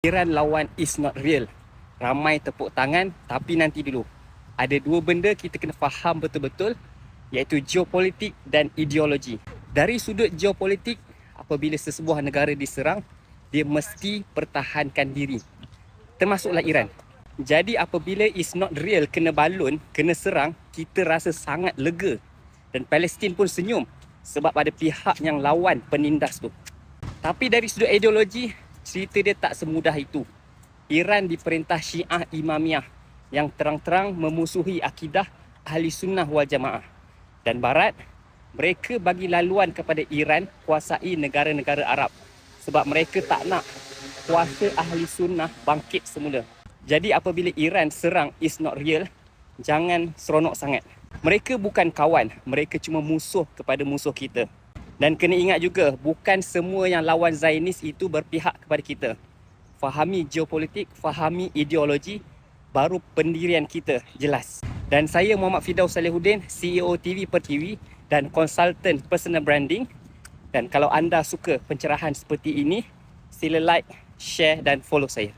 Iran lawan is not real. Ramai tepuk tangan, tapi nanti dulu. Ada dua benda kita kena faham betul-betul, iaitu geopolitik dan ideologi. Dari sudut geopolitik, apabila sesebuah negara diserang, dia mesti pertahankan diri. Termasuklah Iran. Jadi apabila is not real kena balun, kena serang, kita rasa sangat lega. Dan Palestin pun senyum sebab ada pihak yang lawan penindas tu. Tapi dari sudut ideologi, cerita dia tak semudah itu. Iran diperintah Syiah Imamiyah yang terang-terang memusuhi akidah Ahli Sunnah wal Jamaah. Dan Barat, mereka bagi laluan kepada Iran kuasai negara-negara Arab. Sebab mereka tak nak kuasa Ahli Sunnah bangkit semula. Jadi apabila Iran serang is not real, jangan seronok sangat. Mereka bukan kawan, mereka cuma musuh kepada musuh kita. Dan kena ingat juga, bukan semua yang lawan Zionis itu berpihak kepada kita. Fahami geopolitik, fahami ideologi, baru pendirian kita jelas. Dan saya Muhammad Firdaus Salihuddin, CEO TV Pertiwi dan konsultan personal branding. Dan kalau anda suka pencerahan seperti ini, sila like, share dan follow saya.